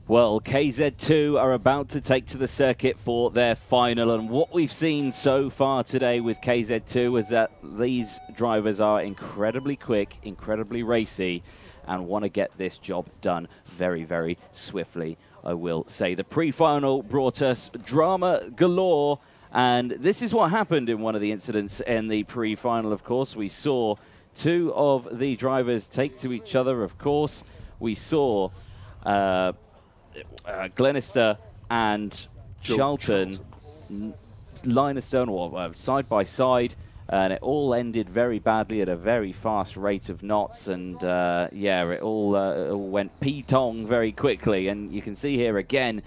Well, KZ2 are about to take to the circuit for their final, and what we've seen so far today with KZ2 is that these drivers are incredibly quick, incredibly racy, and want to get this job done very, very swiftly, I will say. The pre-final brought us drama galore, and this is what happened in one of the incidents in the pre-final, of course. We saw two of the drivers take to each other, of course. We saw Glenister and Charlton line astern or side by side, and it all ended very badly at a very fast rate of knots, and it all went pee-tong very quickly. And you can see here again,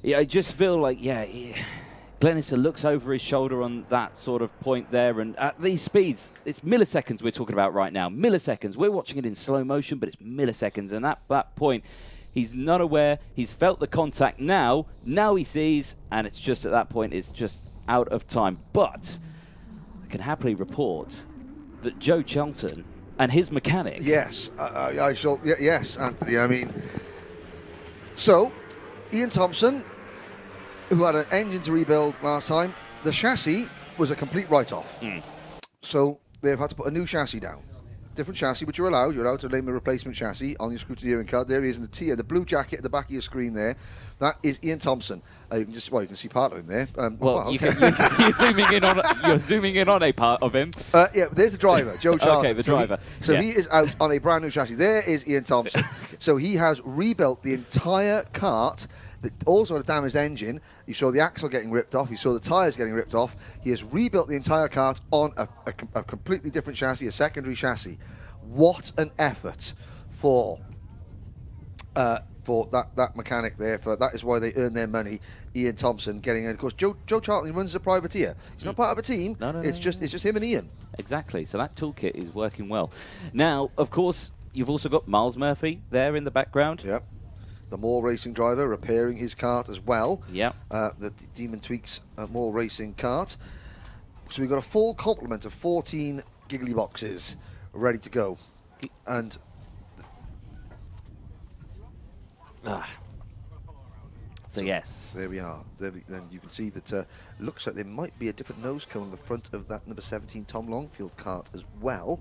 I just feel like, Glenister looks over his shoulder on that sort of point there, and at these speeds, it's milliseconds we're talking about right now. Milliseconds. We're watching it in slow motion, but it's milliseconds, and at that point, he's not aware. He's felt the contact now. Now he sees, and it's just at that point, it's just out of time. But I can happily report that Joe Charlton and his mechanic. Yes, I shall. Yes, Anthony. I mean, so Ian Thompson, who had an engine to rebuild last time, the chassis was a complete write-off. So they've had to put a new chassis down. Different chassis, which you're allowed. You're allowed to name a replacement chassis on your scrutineering card. There he is in the blue jacket at the back of your screen there. That is Ian Thompson. You can see part of him there. You're zooming in on a part of him. There's the driver, Joe Charlton. Okay, the driver. He is out on a brand new chassis. There is Ian Thompson. So he has rebuilt the entire kart. That also had a damaged engine. You saw the axle getting ripped off. You saw the tyres getting ripped off. He has rebuilt the entire kart on a completely different chassis, a secondary chassis. What an effort for that mechanic there. That is why they earn their money. Ian Thompson getting in. Of course, Joe Charlton runs as a privateer. He's not part of a team. It's just him and Ian. Exactly. So that toolkit is working well. Now, of course, you've also got Miles Murphy there in the background. Yep. The Moore Racing driver repairing his kart as well. Yeah. The Demon Tweaks Moore Racing kart. So we've got a full complement of 14 giggly boxes ready to go. And so yes, there we are. Then you can see that looks like there might be a different nose cone on the front of that number 17 Tom Longfield kart as well.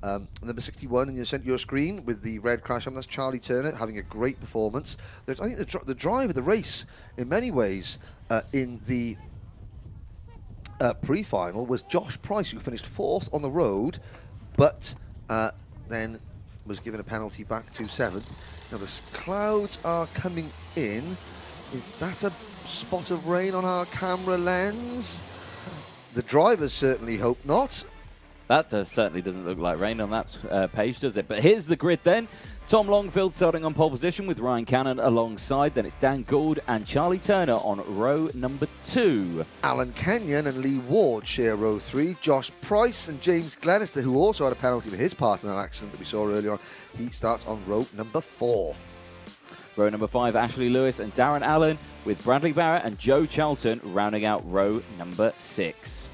Number 61 in your screen with the red crash on, that's Charlie Turner having a great performance. I think the drive of the race in many ways in the pre-final was Josh Price, who finished 4th on the road, but then was given a penalty back to 7th. Now the clouds are coming in. Is that a spot of rain on our camera lens? The drivers certainly hope not. That certainly doesn't look like rain on that page, does it? But here's the grid then. Tom Longfield starting on pole position with Ryan Cannon alongside. Then it's Dan Gould and Charlie Turner on row number 2. Alan Kenyon and Lee Ward share row 3. Josh Price and James Glenister, who also had a penalty for his part in that accident that we saw earlier on, he starts on row number 4. Row number 5, Ashley Lewis and Darren Allen with Bradley Barrett and Joe Charlton rounding out row number 6.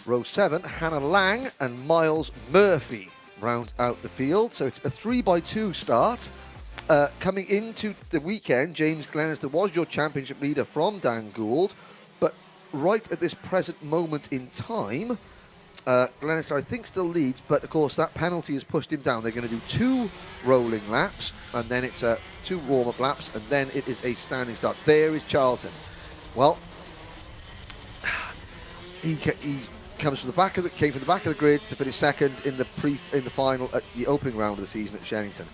Row 7, Hannah Lang and Miles Murphy round out the field. So it's a 3x2 start. Coming into the weekend, James Glenister was your championship leader from Dan Gould. But right at this present moment in time, Glenister, I think, still leads. But, of course, that penalty has pushed him down. They're going to do 2 rolling laps, and then it's 2 warm-up laps, and then it is a standing start. There is Charlton. Well, he came from the back of the grid to finish second in the final at the opening round of the season at Shenington.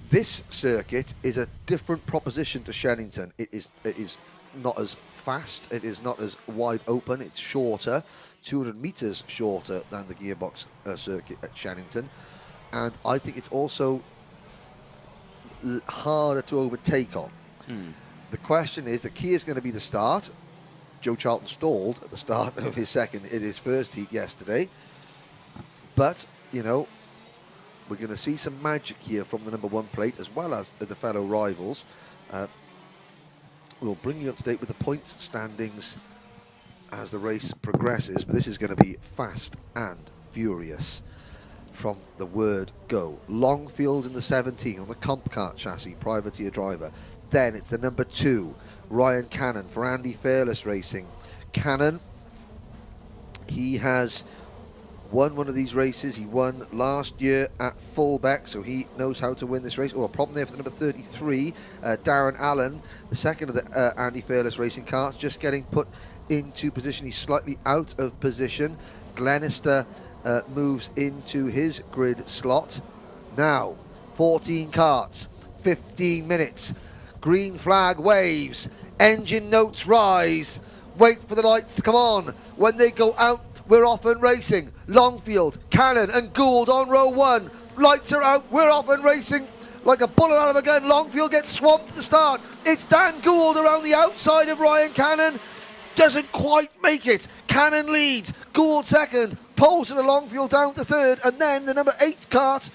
This circuit is a different proposition to Shenington. It is not as fast. It is not as wide open. It's shorter, 200 meters shorter than the gearbox circuit at Shenington, and I think it's also harder to overtake on. The question is, the key is going to be the start. Joe Charlton stalled at the start of his first heat yesterday. But, we're going to see some magic here from the number 1 plate as well as the fellow rivals. We'll bring you up to date with the points standings as the race progresses, but this is going to be fast and furious. from the word go. Longfield in the 17 on the Comp Kart chassis, privateer driver. Then it's the number 2, Ryan Cannon for Andy Fairless Racing. Cannon, he has won one of these races. He won last year at Fullbeck, so he knows how to win this race. Oh, a problem there for the number 33, Darren Allen, the second of the Andy Fairless Racing karts, just getting put into position. He's slightly out of position. Glenister moves into his grid slot. Now, 14 karts, 15 minutes. Green flag waves, engine notes rise. Wait for the lights to come on. When they go out, we're off and racing. Longfield, Cannon and Gould on row 1. Lights are out, we're off and racing. Like a bullet out of a gun, Longfield gets swamped at the start. It's Dan Gould around the outside of Ryan Cannon. Doesn't quite make it. Cannon leads, Gould second. Poles to the Longfield down to third. And then the number 8 kart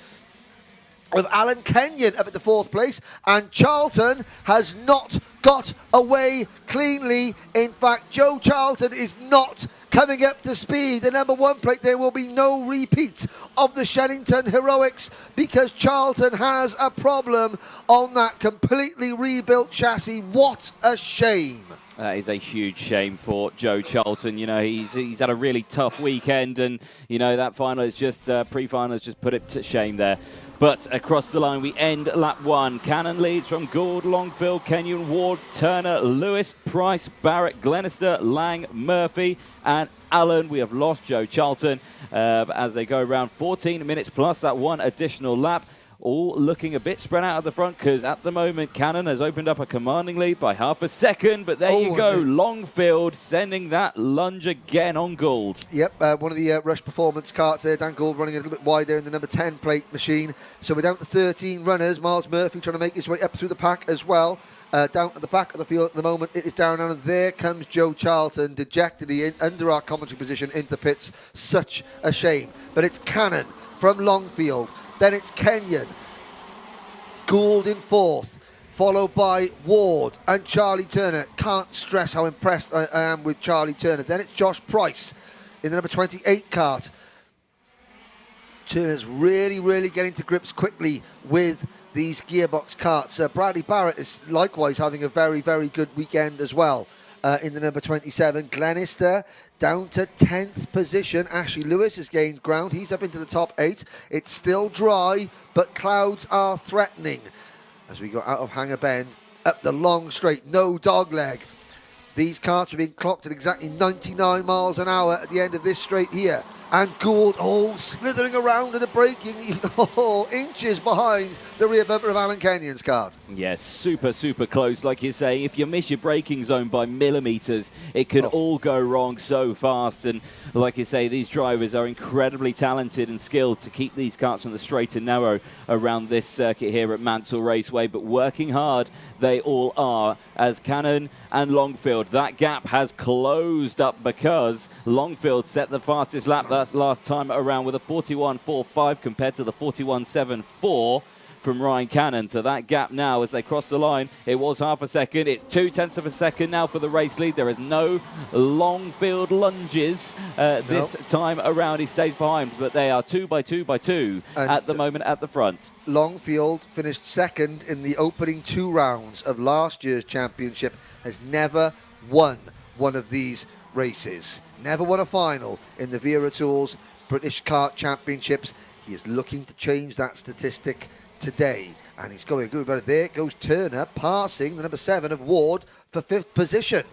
of Alan Kenyon up at the 4th place, and Charlton has not got away cleanly. In fact, Joe Charlton is not coming up to speed. The number 1 plate, there will be no repeat of the Shennington heroics because Charlton has a problem on that completely rebuilt chassis. What a shame. That is a huge shame for Joe Charlton. You know, he's had a really tough weekend, and you know that final is just pre-final has just put it to shame there. But across the line, we end lap 1. Cannon leads from Gould, Longfield, Kenyon, Ward, Turner, Lewis, Price, Barrett, Glenister, Lang, Murphy, and Allen. We have lost Joe Charlton as they go around 14 minutes plus that one additional lap. All looking a bit spread out at the front because at the moment Cannon has opened up a commanding lead by half a second. But there you go, Longfield sending that lunge again on Gould. Yep, one of the Rush Performance karts there. Dan Gould running a little bit wide there in the number 10 plate machine. So we're down to 13 runners. Miles Murphy trying to make his way up through the pack as well. Down at the back of the field at the moment, it is Darren Allen. There comes Joe Charlton dejectedly under our commentary position into the pits. Such a shame. But it's Cannon from Longfield. Then it's Kenyon, Gould in 4th, followed by Ward and Charlie Turner. Can't stress how impressed I am with Charlie Turner. Then it's Josh Price in the number 28 kart. Turner's really getting to grips quickly with these gearbox karts. Bradley Barrett is likewise having a very good weekend as well. In the number 27, Glenister down to 10th position. Ashley Lewis has gained ground. He's up into the top 8. It's still dry, but clouds are threatening. As we go out of Hanger Bend, up the long straight, no dog leg. These karts are being clocked at exactly 99 miles an hour at the end of this straight here. And Gould, slithering around at the braking, inches behind the rear bumper of Alan Kenyon's kart. Yes, super close. Like you say, if you miss your braking zone by millimetres, it can all go wrong so fast. And like you say, these drivers are incredibly talented and skilled to keep these karts on the straight and narrow around this circuit here at Mansell Raceway. But working hard, they all are. As Cannon and Longfield, that gap has closed up because Longfield set the fastest lap that last time around with a 41.45 compared to the 41.74 from Ryan Cannon. So that gap now as they cross the line, it was half a second. It's 0.2 of a second now for the race lead. There is no Longfield lunges this time around. He stays behind, but they are 2 by 2 by 2 at the moment at the front. Longfield finished second in the opening 2 rounds of last year's championship, has never won one of these races. Never won a final in the Wera Tools British Kart Championships. He is looking to change that statistic today, and he's going good about it. There goes Turner, passing the number 7 of Ward for 5th position.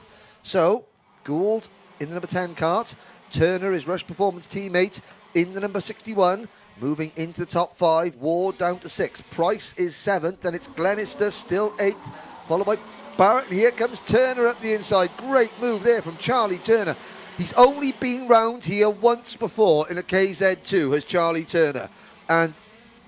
So Gould in the number 10 kart. Turner is Rush Performance teammate in the number 61, moving into the top 5. Ward down to 6th. Price is 7th, and it's Glenister still 8th, followed by Barrett. Here comes Turner up the inside. Great move there from Charlie Turner. He's only been round here once before in a KZ2 as Charlie Turner, and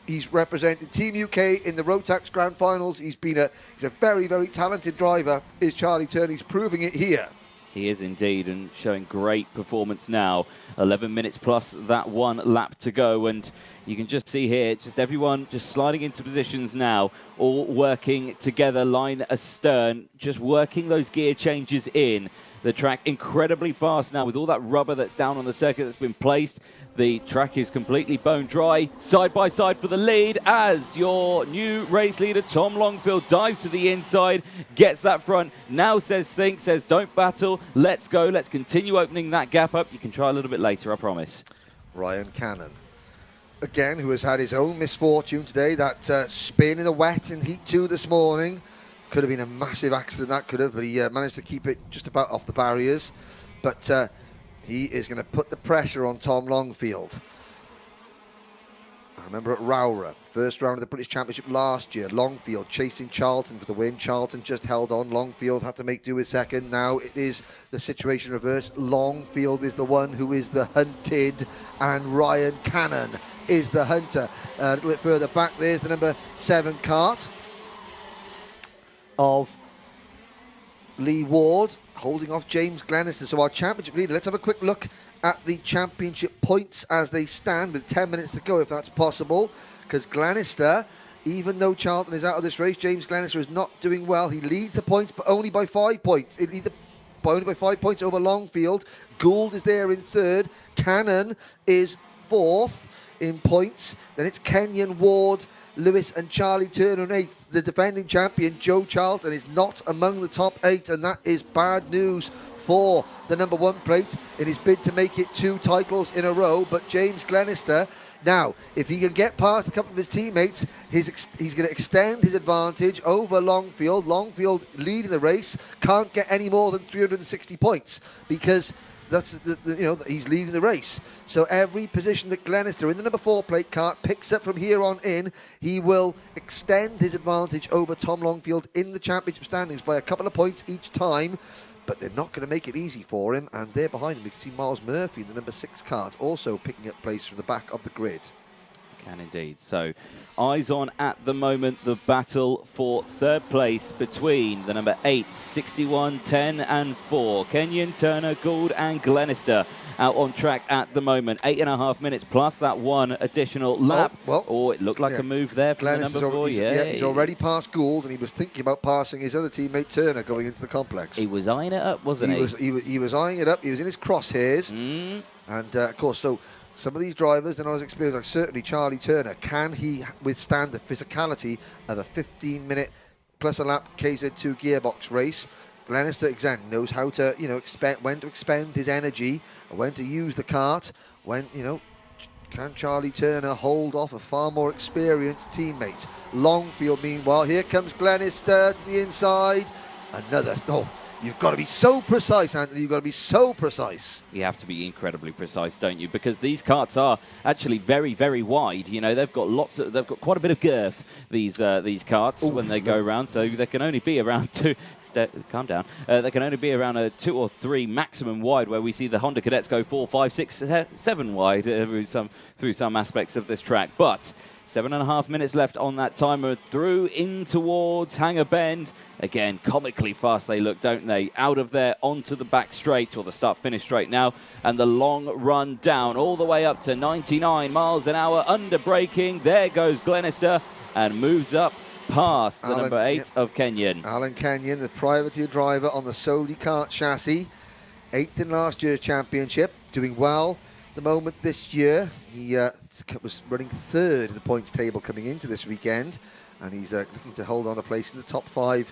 he's represented Team UK in the Rotax Grand Finals. He's a very talented driver, is Charlie Turner. He's proving it here. He is indeed, and showing great performance now. 11 minutes plus that one lap to go, and you can just see here, just everyone just sliding into positions now, all working together, line astern, just working those gear changes in. The track incredibly fast now with all that rubber that's down on the circuit that's been placed. The track is completely bone dry. Side by side for the lead as your new race leader, Tom Longfield, dives to the inside, gets that front. Now says think, says don't battle. Let's go. Let's continue opening that gap up. You can try a little bit later, I promise. Ryan Cannon, again, who has had his own misfortune today. That spin in the wet in Heat 2 this morning. Could have been a massive accident, that could have, but he managed to keep it just about off the barriers. But he is going to put the pressure on Tom Longfield. I remember at Wera, first round of the British Championship last year, Longfield chasing Charlton for the win. Charlton just held on. Longfield had to make do with second. Now it is the situation reversed. Longfield is the one who is the hunted, and Ryan Cannon is the hunter. A little bit further back, there's the number 7 Kart of Lee Ward, holding off James Glenister. So our championship leader, let's have a quick look at the championship points as they stand with 10 minutes to go, if that's possible, because Glenister, even though Charlton is out of this race, James Glenister is not doing well. He leads the points, but only by 5 points. Only by 5 points over Longfield. Gould is there in third. Cannon is fourth in points. Then it's Kenyon, Ward, Lewis and Charlie Turner in eighth. The defending champion, Joe Charlton, is not among the top 8, and that is bad news for the number 1 plate in his bid to make it 2 titles in a row. But James Glenister, now, if he can get past a couple of his teammates, he's going to extend his advantage over Longfield. Longfield leading the race, can't get any more than 360 points because that's he's leading the race. So every position that Glenister in the number 4 plate Kart picks up from here on in, he will extend his advantage over Tom Longfield in the championship standings by a couple of points each time. But they're not going to make it easy for him, and there behind him you can see Miles Murphy, the number 6 Kart, also picking up place from the back of the grid. Can indeed. So eyes on at the moment the battle for third place between the number 8, 61, 10 and 4. Kenyon, Turner, Gould and Glenister out on track at the moment. 8.5 minutes plus that 1 additional lap. Oh, it looked like a move there from the number 4. He's already passed Gould, and he was thinking about passing his other teammate Turner going into the complex. He was eyeing it up, wasn't he? He was eyeing it up. He was in his crosshairs. And, of course, so some of these drivers, they're not as experienced, like certainly Charlie Turner. Can he withstand the physicality of a 15-minute plus a lap KZ2 gearbox race? Glenister, again, knows how to, when to expend his energy, when to use the kart, when, can Charlie Turner hold off a far more experienced teammate? Longfield, meanwhile, here comes Glenister to the inside. You've got to be so precise, Anthony. You've got to be so precise. You have to be incredibly precise, don't you? Because these karts are actually very, very wide. They've got quite a bit of girth. These karts when they go around, so there can only be around 2. Calm down. There can only be around a 2 or 3 maximum wide, where we see the Honda Cadets go 4, 5, 6, 7 wide through some aspects of this track. But 7.5 minutes left on that timer. Through in towards Hanger Bend. Again, comically fast they look, don't they? Out of there onto the back straight, or the start-finish straight now. And the long run down all the way up to 99 miles an hour under braking. There goes Glenister and moves up past the number 8 of Kenyon. Alan Kenyon, the privateer driver on the Sodi Kart chassis. 8th in last year's championship, doing well the moment this year. He was running 3rd in the points table coming into this weekend, and he's looking to hold on a place in the top 5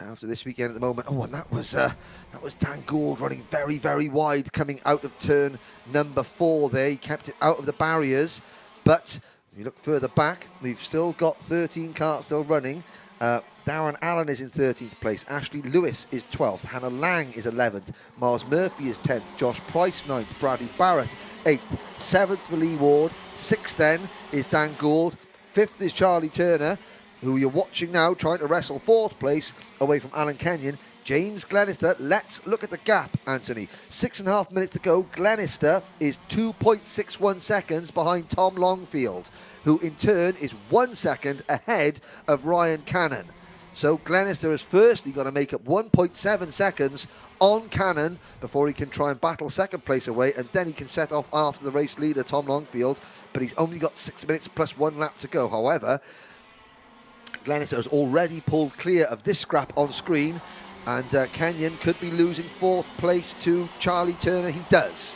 after this weekend at the moment. Oh, and that was Dan Gould running very, very wide coming out of turn number 4 there. He kept it out of the barriers, but if you look further back, we've still got 13 karts still running. Darren Allen is in 13th place. Ashley Lewis is 12th. Hannah Lang is 11th. Miles Murphy is 10th. Josh Price 9th. Bradley Barrett 8th. 7th for Lee Ward. 6th then is Dan Gould. 5th is Charlie Turner, who you're watching now trying to wrestle 4th place away from Alan Kenyon. James Glenister, let's look at the gap, Anthony. 6.5 minutes to go. Glenister is 2.61 seconds behind Tom Longfield, who in turn is 1 second ahead of Ryan Cannon. So Glenister has firstly got to make up 1.7 seconds on Cannon before he can try and battle second place away, and then he can set off after the race leader, Tom Longfield, but he's only got 6 minutes plus 1 lap to go. However, Glenister has already pulled clear of this scrap on screen, and Kenyon could be losing 4th place to Charlie Turner. He does.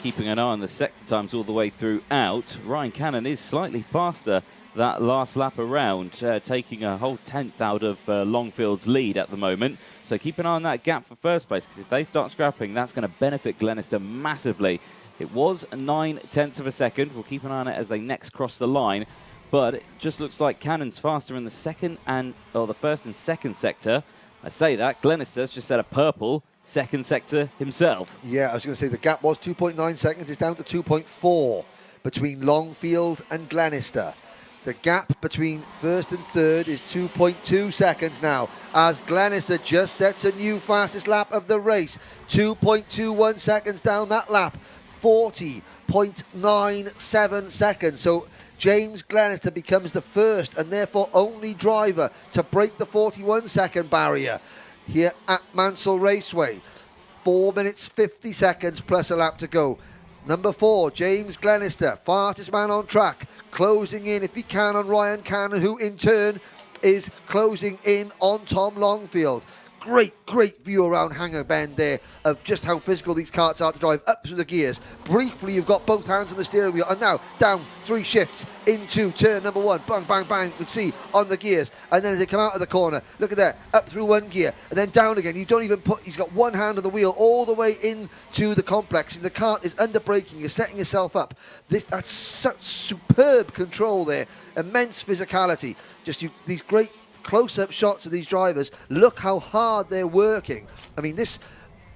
keeping an eye on the sector times all the way throughout. Ryan Cannon is slightly faster that last lap around, taking a whole 10th out of Longfield's lead at the moment. So keep an eye on that gap for first place, because if they start scrapping, that's going to benefit Glenister massively. It was 9/10 of a second. We'll keep an eye on it as they next cross the line. But it just looks like Cannon's faster in the the first and second sector. I say that, Glenister's just set a purple second sector himself. Yeah, I was going to say the gap was 2.9 seconds. It's down to 2.4 between Longfield and Glenister. The gap between first and third is 2.2 seconds now, as Glenister just sets a new fastest lap of the race. 2.21 seconds down that lap, 40.97 seconds. So James Glenister becomes the first and therefore only driver to break the 41-second barrier here at Mansell Raceway. 4 minutes 50 seconds plus a lap to go. Number 4, James Glenister, fastest man on track, closing in if he can on Ryan Cannon, who in turn is closing in on Tom Longfield. Great view around Hanger Bend there of just how physical these karts are to drive up through the gears. Briefly, you've got both hands on the steering wheel, and now down 3 shifts into turn number 1. Bang, bang, bang, you can see on the gears. And then as they come out of the corner, look at that, up through 1 gear, and then down again. You don't even he's got 1 hand on the wheel all the way into the complex. And the kart is under braking, you're setting yourself up. That's such superb control there, immense physicality. These great close-up shots of these drivers. Look how hard they're working. I mean, this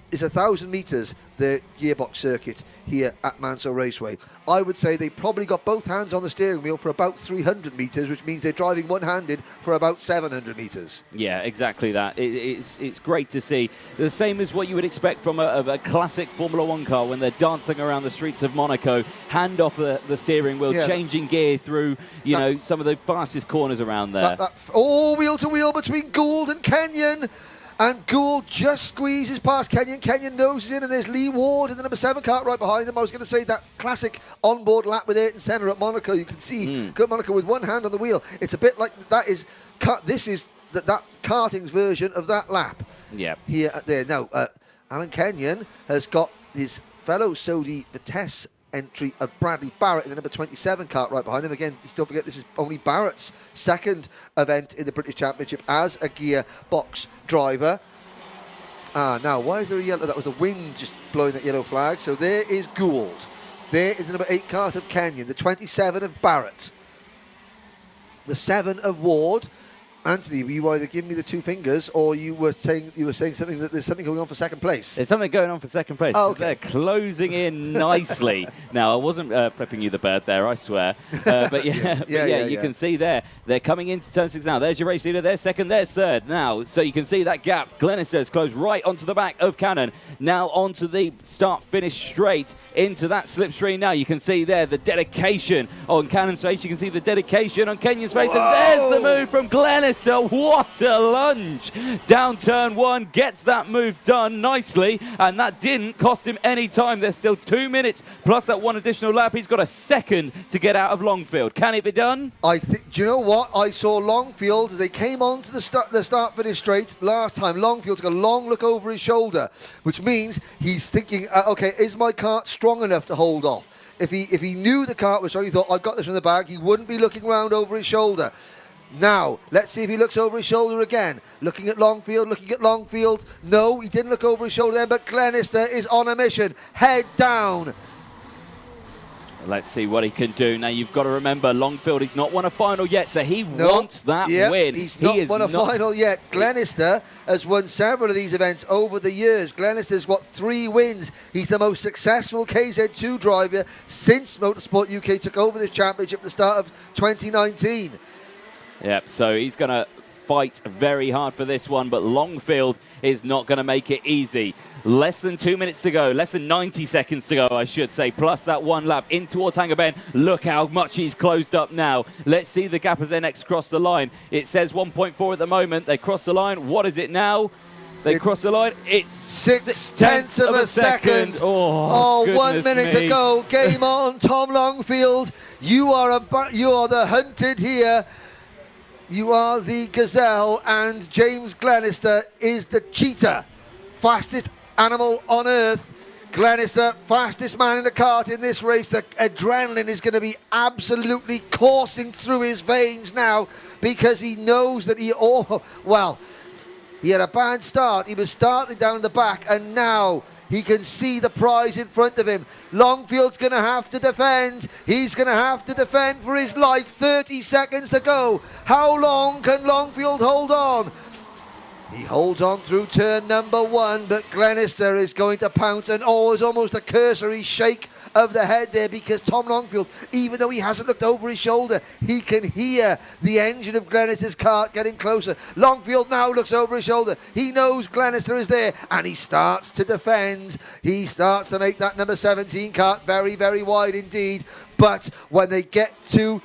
is 1,000 metres, the gearbox circuit here at Mansell Raceway. I would say they probably got both hands on the steering wheel for about 300 metres, which means they're driving one-handed for about 700 metres. Yeah, exactly that. It's great to see. The same as what you would expect from a classic Formula One car when they're dancing around the streets of Monaco, hand off the steering wheel, changing gear through, some of the fastest corners around there. All wheel-to-wheel between Gould and Kenyon. And Gould just squeezes past Kenyon. Kenyon noses in, and there's Lee Ward in the number 7 kart right behind them. I was going to say that classic onboard lap with Ayrton Senna at Monaco. You can see Monaco with 1 hand on the wheel. It's a bit like this is that karting's version of that lap. Yeah. Here at there. Now, Alan Kenyon has got his fellow Sodi Vitesse entry of Bradley Barrett in the number 27 kart right behind him. Again, don't forget, this is only Barrett's second event in the British Championship as a gearbox driver. Now, why is there a yellow? That was the wind just blowing that yellow flag. So there is Gould. There is the number 8 kart of Kenyon, the 27 of Barrett, the 7 of Ward. Anthony, were you either giving me the 2 fingers, or you were saying something that there's something going on for second place? There's something going on for second place. Oh, okay. They're closing in nicely. Now, I wasn't flipping you the bird there, I swear. But you can see there, they're coming into turn 6 now. There's your race leader. There's second. There's third. Now, so you can see that gap. Glenister's closed right onto the back of Cannon. Now onto the start-finish straight into that slipstream. Now you can see there the dedication on Cannon's face. You can see the dedication on Kenyon's face. Whoa! And there's the move from Glenister. What a lunge! Down turn 1, gets that move done nicely, and that didn't cost him any time. There's still 2 minutes plus that 1 additional lap. He's got a second to get out of Longfield. Can it be done? I think. Do you know what? I saw Longfield as they came on to the start-finish straight last time. Longfield took a long look over his shoulder, which means he's thinking, okay, is my kart strong enough to hold off? If he knew the kart was strong, he thought, I've got this from the bag, he wouldn't be looking around over his shoulder. Now, let's see if he looks over his shoulder again. Looking at Longfield. No, he didn't look over his shoulder then, but Glenister is on a mission. Head down. Let's see what he can do. Now, you've got to remember, Longfield, he's not won a final yet, so he wants that win. He's not won a final yet. Glenister has won several of these events over the years. Glenister's got 3 wins. He's the most successful KZ2 driver since Motorsport UK took over this championship at the start of 2019. Yep, so he's going to fight very hard for this one, but Longfield is not going to make it easy. Less than 2 minutes to go, less than 90 seconds to go, I should say, plus that 1 lap in towards Hanger Bend. Look how much he's closed up now. Let's see the gap as they next cross the line. It says 1.4 at the moment. They cross the line. What is it now? They cross the line. It's 6/10 of a second. Oh, 1 minute to go. Game on, Tom Longfield. You are the hunted here. You are the gazelle, and James Glenister is the cheetah. Fastest animal on earth. Glenister, fastest man in the kart in this race. The adrenaline is going to be absolutely coursing through his veins now because he knows that he had a bad start. He was starting down the back, and now he can see the prize in front of him. Longfield's going to have to defend. He's going to have to defend for his life. 30 seconds to go. How long can Longfield hold on? He holds on through turn number 1, but Glenister is going to pounce, and it's almost a cursory shake of the head there because Tom Longfield, even though he hasn't looked over his shoulder, he can hear the engine of Glenister's kart getting closer. Longfield now looks over his shoulder. He knows Glenister is there, and he starts to defend. He starts to make that number 17 kart very, very wide indeed. But when they get to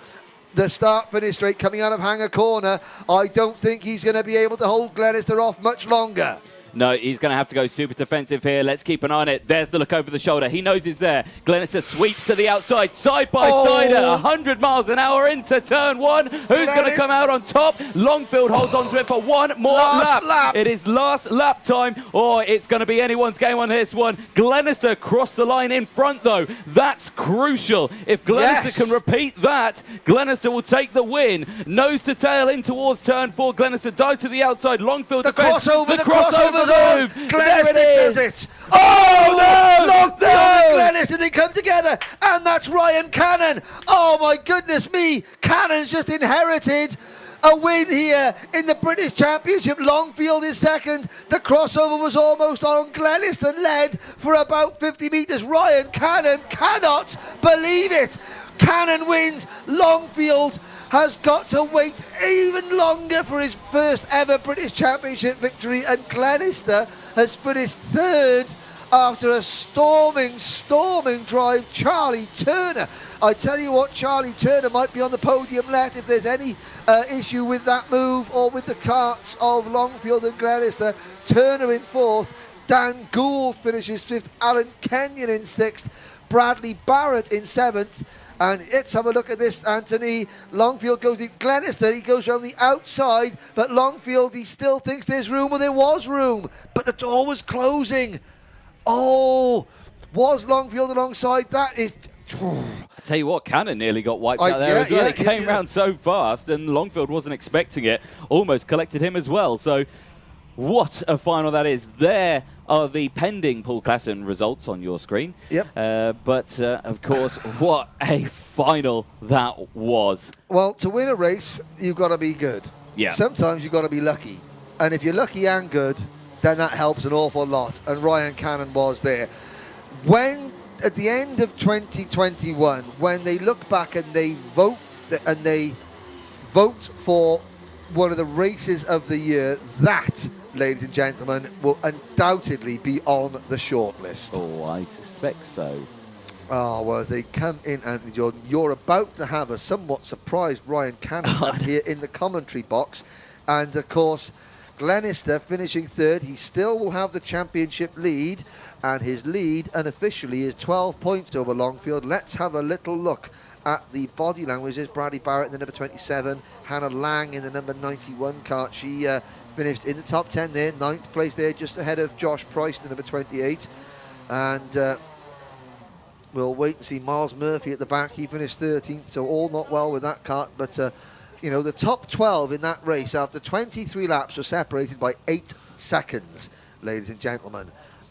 the start-finish straight coming out of Hanger Corner, I don't think he's going to be able to hold Glenister off much longer. No, he's going to have to go super defensive here. Let's keep an eye on it. There's the look over the shoulder. He knows he's there. Glenister sweeps to the outside, side by side at 100 miles an hour into turn 1. Who's going to come out on top? Longfield holds on to it for one more lap. It is last lap time, or it's going to be anyone's game on this one. Glenister crossed the line in front, though. That's crucial. If Glenister can repeat that, Glenister will take the win. Nose to tail in towards turn 4. Glenister dive to the outside. Longfield defends. The crossover. Glenister does it. No! And Glenister, they come together, and that's Ryan Cannon. Oh my goodness me, Cannon's just inherited a win here in the British Championship. Longfield is second. The crossover was almost on. Glenister led for about 50 metres. Ryan Cannon cannot believe it. Cannon wins. Longfield has got to wait even longer for his first ever British Championship victory, and Glenister has finished third after a storming drive. Charlie Turner, I tell you what, Charlie Turner might be on the podium left if there's any issue with that move or with the karts of Longfield and Glenister. Turner in 4th, Dan Gould finishes 5th, Alan Kenyon in 6th, Bradley Barrett in 7th. And let's have a look at this, Anthony. Longfield goes to Glenister. He goes around the outside, but Longfield, he still thinks there's room. Well, there was room, but the door was closing. Was Longfield alongside? That is... I tell you what, Cannon nearly got wiped out there as well. He came round so fast, and Longfield wasn't expecting it. Almost collected him as well. So what a final that is. There are the pending Paul Klassen results on your screen. Yep. But, of course, what a final that was. Well, to win a race, you've got to be good. Yeah. Sometimes you've got to be lucky. And if you're lucky and good, then that helps an awful lot. And Ryan Cannon was there. When, at the end of 2021, when they look back and they vote for one of the races of the year, that, ladies and gentlemen, will undoubtedly be on the shortlist. Oh, I suspect so. Well, as they come in, Anthony Jordan, you're about to have a somewhat surprised Ryan Cannon up here in the commentary box. And, of course, Glenister finishing 3rd. He still will have the championship lead, and his lead unofficially is 12 points over Longfield. Let's have a little look at the body language. There's Bradley Barrett in the number 27, Hannah Lang in the number 91 kart. She finished in the top 10 there, 9th place there, just ahead of Josh Price in the number 28. And we'll wait and see Miles Murphy at the back. He finished 13th, so all not well with that kart. But, the top 12 in that race after 23 laps were separated by 8 seconds, ladies and gentlemen.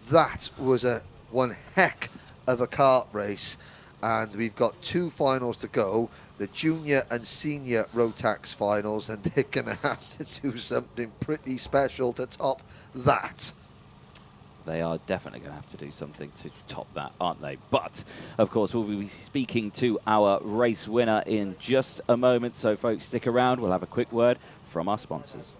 That was one heck of a kart race. And we've got 2 finals to go, the junior and senior Rotax finals, and they're going to have to do something pretty special to top that. They are definitely going to have to do something to top that, aren't they? But, of course, we'll be speaking to our race winner in just a moment. So, folks, stick around. We'll have a quick word from our sponsors.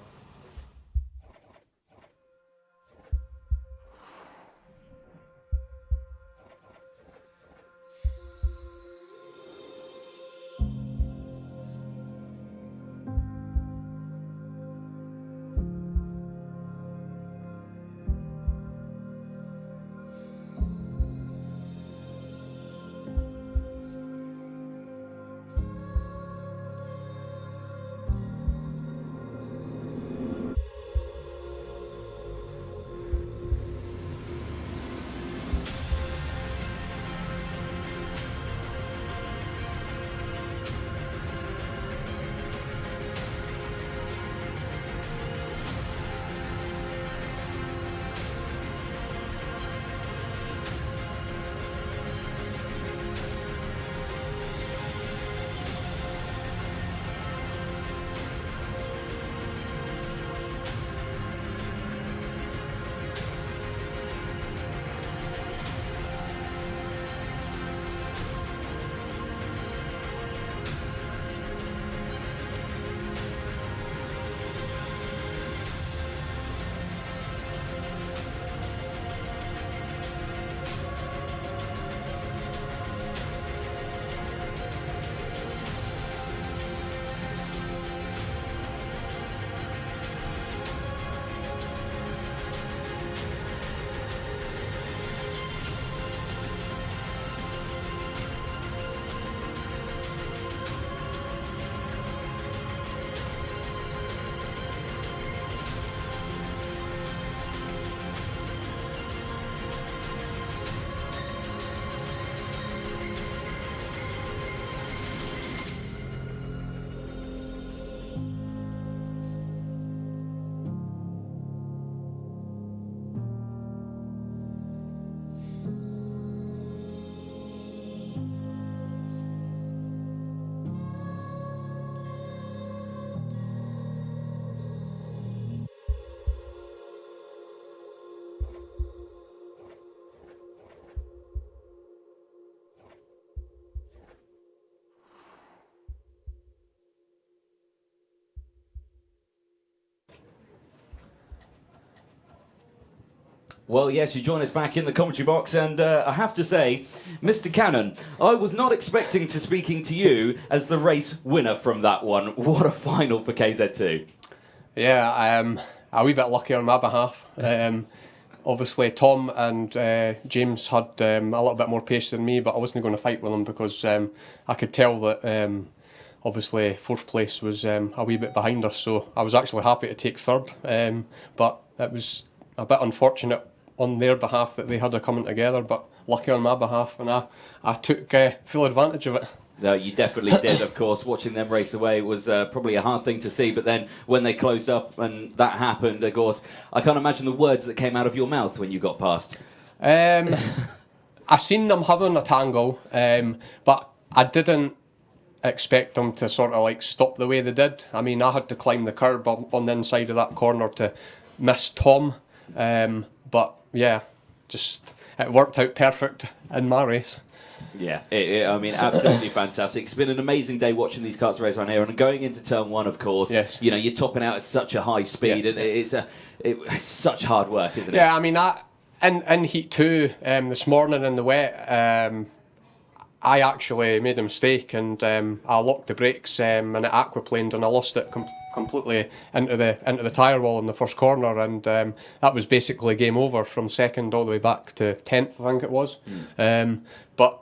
Well, yes, you join us back in the commentary box, and I have to say, Mr. Cannon, I was not expecting to speaking to you as the race winner from that one. What a final for KZ2. Yeah, a wee bit lucky on my behalf. Obviously, Tom and James had a little bit more pace than me, but I wasn't going to fight with them because I could tell that obviously fourth place was a wee bit behind us, so I was actually happy to take third, but it was a bit unfortunate on their behalf that they had a coming together, but lucky on my behalf, and I took full advantage of it. No, you definitely did, of course. Watching them race away was probably a hard thing to see, but then when they closed up and that happened, of course, I can't imagine the words that came out of your mouth when you got past. I seen them having a tangle, but I didn't expect them to sort of like stop the way they did. I mean, I had to climb the curb on the inside of that corner to miss Tom, but yeah, just it worked out perfect in my race. Yeah, I mean, absolutely fantastic. It's been an amazing day watching these karts race around here, and going into turn one, of course. Yes. You know, you're topping out at such a high speed, and it's such hard work, isn't it? Yeah, I mean, in Heat 2 this morning in the wet, I actually made a mistake, and I locked the brakes and it aquaplaned, and I lost it completely into the tyre wall in the first corner, and that was basically game over from second all the way back to 10th, I think it was. But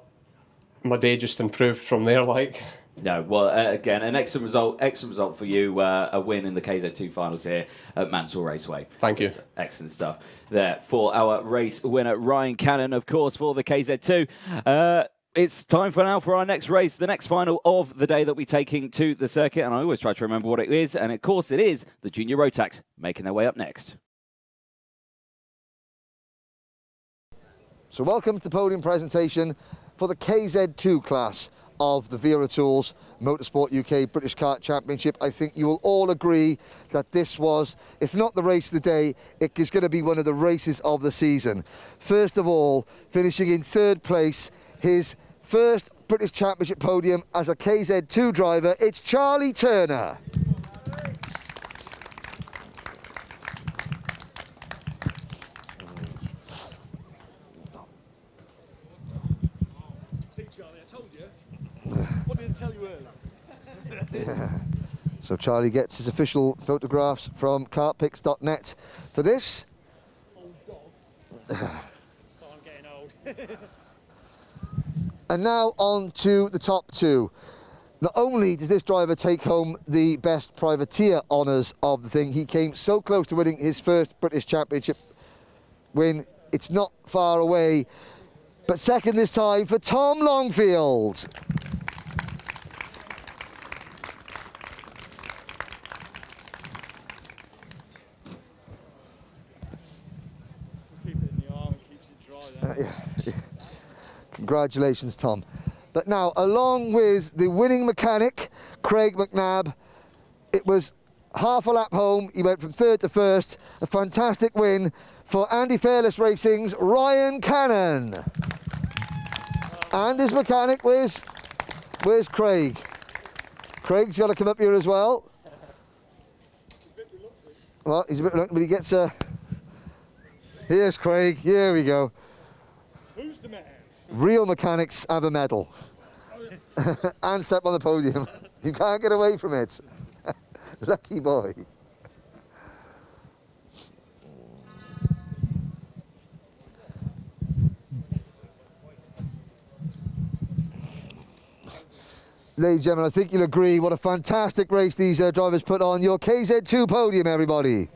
my day just improved from there, like. No, well, again, an excellent result for you. A win in the KZ2 finals here at Mansell Raceway. Thank you. Excellent stuff there for our race winner, Ryan Cannon, of course, for the KZ2. It's time for our next race, the next final of the day that we're taking to the circuit, and I always try to remember what it is, and of course it is the Junior Road Tax making their way up next. So welcome to the podium presentation for the KZ2 class of the Wera Tools Motorsport UK British Kart Championship. I think you will all agree that this was, if not the race of the day, it is going to be one of the races of the season. First of all, finishing in third place, his first British Championship podium as a KZ2 driver, it's Charlie Turner. Tell you earlier. Yeah. So Charlie gets his official photographs from kartpics.net for this. Old dog. So I'm getting old. And now on to the top two. Not only does this driver take home the best privateer honours of the thing, he came so close to winning his first British Championship win. It's not far away, but second this time for Tom Longfield. Yeah. Congratulations, Tom. But now, along with the winning mechanic, Craig McNabb, it was half a lap home. He went from third to first. A fantastic win for Andy Fairless Racing's Ryan Cannon. And his mechanic, where's Craig? Craig's got to come up here as well. Well, he's a bit reluctant, but he gets a... Here's Craig. Here we go. Who's the man? Real mechanics have a medal. And step on the podium. You can't get away from it. Lucky boy. Ladies and gentlemen, I think you'll agree what a fantastic race these drivers put on. Your KZ2 podium, everybody.